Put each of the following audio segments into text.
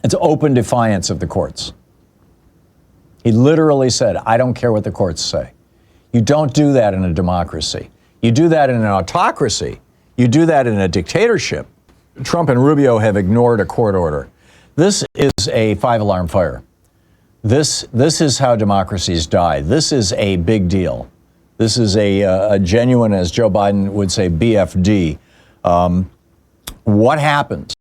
It's open defiance of the courts. He literally said, I don't care what the courts say. You don't do that in a democracy. You do that in an autocracy. You do that in a dictatorship. Trump and Rubio have ignored a court order. This is a five-alarm fire. This is how democracies die. This is a big deal. This is a genuine, as Joe Biden would say, BFD. What happens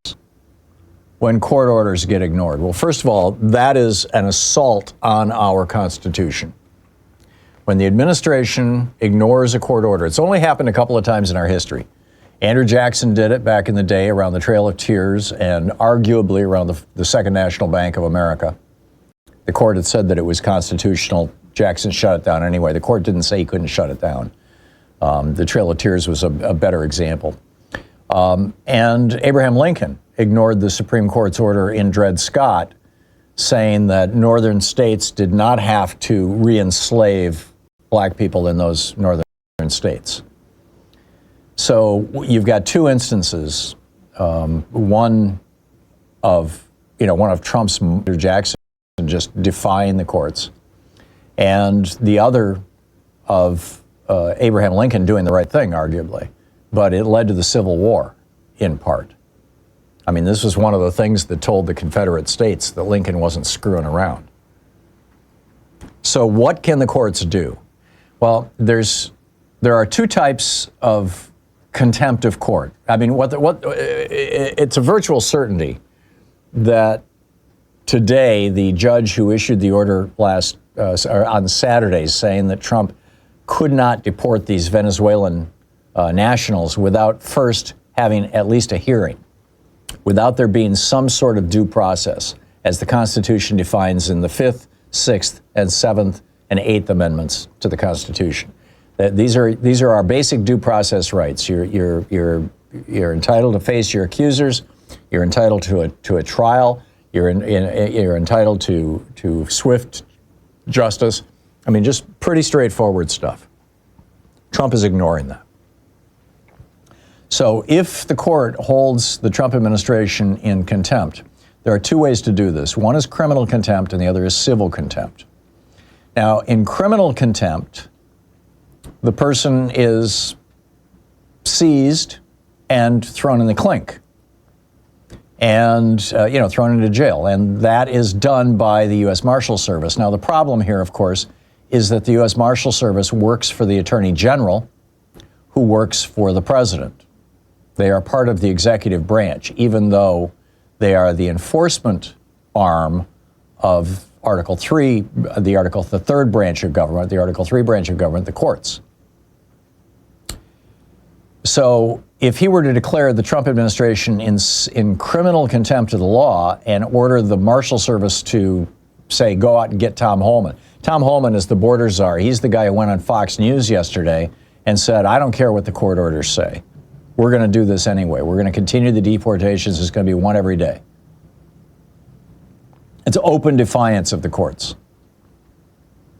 when court orders get ignored? Well, first of all, that is an assault on our Constitution. When the administration ignores a court order, it's only happened a couple of times in our history. Andrew Jackson did it back in the day around the Trail of Tears and arguably around the Second National Bank of America. The court had said that it was constitutional. Jackson shut it down anyway. The court didn't say he couldn't shut it down. The Trail of Tears was a better example. And Abraham Lincoln ignored the Supreme Court's order in Dred Scott, saying that northern states did not have to re-enslave black people in those northern states. So you've got two instances, one of Trump's Jackson just defying the courts, and the other of Abraham Lincoln doing the right thing, arguably. But it led to the Civil War, in part. I mean, this was one of the things that told the Confederate States that Lincoln wasn't screwing around. So what can the courts do? Well, there are two types of contempt of court. I mean, it's a virtual certainty that today the judge who issued the order on Saturday saying that Trump could not deport these Venezuelan nationals without first having at least a hearing, without there being some sort of due process, as the Constitution defines in the 5th, 6th, and 7th and 8th Amendments to the Constitution. These are our basic due process rights. You're entitled to face your accusers. You're entitled to a trial. You're entitled to swift justice. I mean, just pretty straightforward stuff. Trump is ignoring that. So if the court holds the Trump administration in contempt, there are two ways to do this. One is criminal contempt and the other is civil contempt. Now, in criminal contempt, the person is seized and thrown in the clink and, thrown into jail. And that is done by the U.S. Marshal Service. Now, the problem here, of course, is that the U.S. Marshal Service works for the Attorney General, who works for the President. They are part of the executive branch, even though they are the enforcement arm of Article 3, the third branch of government, the Article 3 branch of government, the courts. So if he were to declare the Trump administration in criminal contempt of the law and order the Marshal Service to, say, go out and get Thom Hartmann. Thom Hartmann is the border czar. He's the guy who went on Fox News yesterday and said, I don't care what the court orders say. We're going to do this anyway. We're going to continue the deportations. It's going to be one every day. It's open defiance of the courts.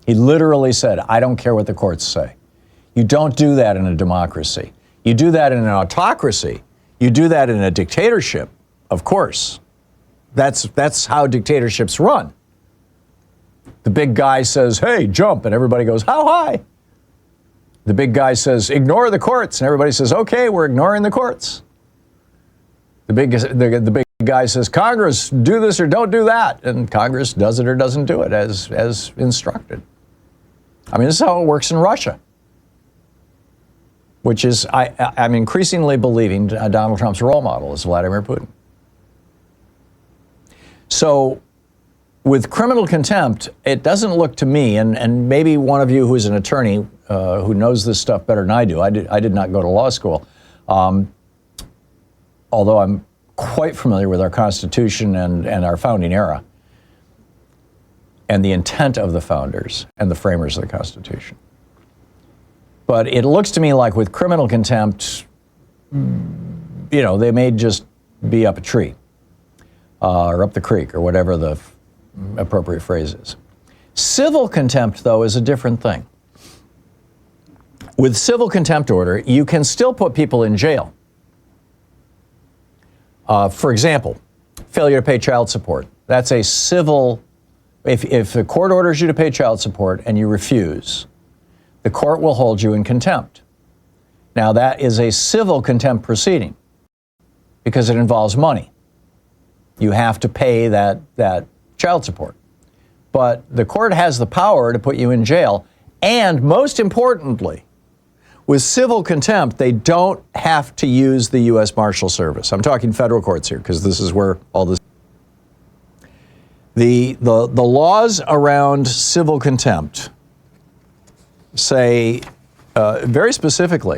He literally said, I don't care what the courts say. You don't do that in a democracy. You do that in an autocracy. You do that in a dictatorship, of course. That's how dictatorships run. The big guy says, hey, jump, and everybody goes, how high? The big guy says, ignore the courts, and everybody says, okay, we're ignoring the courts. The big guy says, Congress, do this or don't do that, and Congress does it or doesn't do it as instructed. I mean, this is how it works in Russia, which is, I'm increasingly believing Donald Trump's role model is Vladimir Putin. So with criminal contempt, it doesn't look to me, and maybe one of you who's an attorney who knows this stuff better than I do. I did not go to law school, although I'm quite familiar with our Constitution and our founding era and the intent of the founders and the framers of the Constitution. But it looks to me like with criminal contempt, they may just be up a tree or up the creek or whatever the appropriate phrase is. Civil contempt, though, is a different thing. With civil contempt order, you can still put people in jail. For example, failure to pay child support. That's a civil, if the court orders you to pay child support and you refuse, the court will hold you in contempt. Now that is a civil contempt proceeding because it involves money. You have to pay that child support. But the court has the power to put you in jail. And most importantly, with civil contempt, they don't have to use the U.S. Marshal Service. I'm talking federal courts here because this is where all this. The laws around civil contempt say very specifically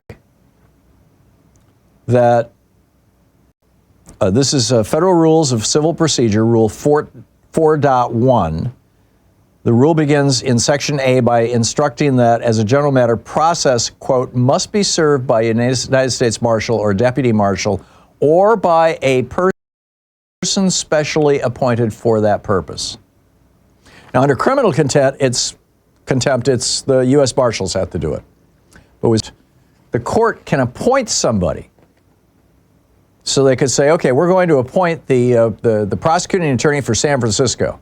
that this is Federal Rules of Civil Procedure, Rule 4.1. The rule begins in Section A by instructing that, as a general matter, process, quote, must be served by a United States Marshal or Deputy Marshal or by a person specially appointed for that purpose. Now, under criminal contempt, it's the U.S. Marshals have to do it. But with the court can appoint somebody. So they could say, okay, we're going to appoint the prosecuting attorney for San Francisco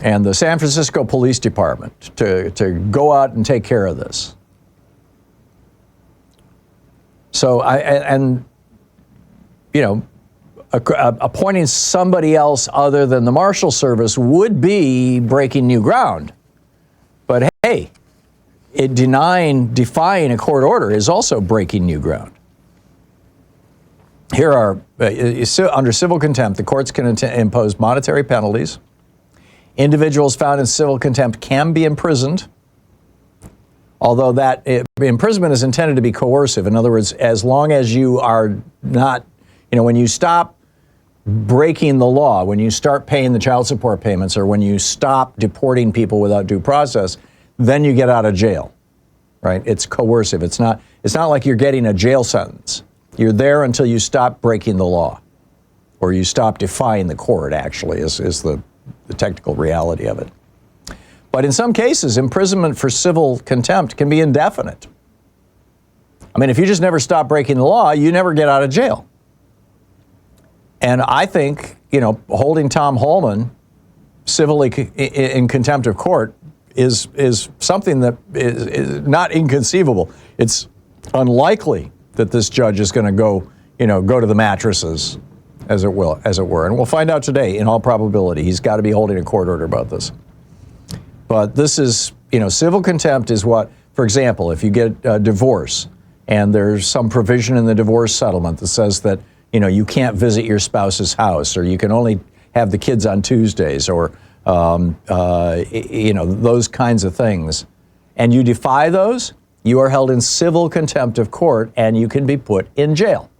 and the San Francisco Police Department to go out and take care of this. So appointing somebody else other than the Marshal Service would be breaking new ground. But hey, defying a court order is also breaking new ground. Here are, under civil contempt, the courts can impose monetary penalties. Individuals found in civil contempt can be imprisoned, although that imprisonment is intended to be coercive. In other words, as long as you are not, when you stop breaking the law, when you start paying the child support payments, or when you stop deporting people without due process, then you get out of jail, right? It's coercive. It's not like you're getting a jail sentence. You're there until you stop breaking the law, or you stop defying the court, actually, is the technical reality of it. But in some cases, imprisonment for civil contempt can be indefinite. I mean, if you just never stop breaking the law, you never get out of jail. And I think, holding Thom Hartmann civilly in contempt of court is something that is not inconceivable. It's unlikely that this judge is going to go to the mattresses, as it were. And we'll find out today, in all probability. He's got to be holding a court order about this. But this is, civil contempt is what, for example, if you get a divorce and there's some provision in the divorce settlement that says that, you can't visit your spouse's house, or you can only have the kids on Tuesdays, or, those kinds of things, and you defy those, you are held in civil contempt of court and you can be put in jail.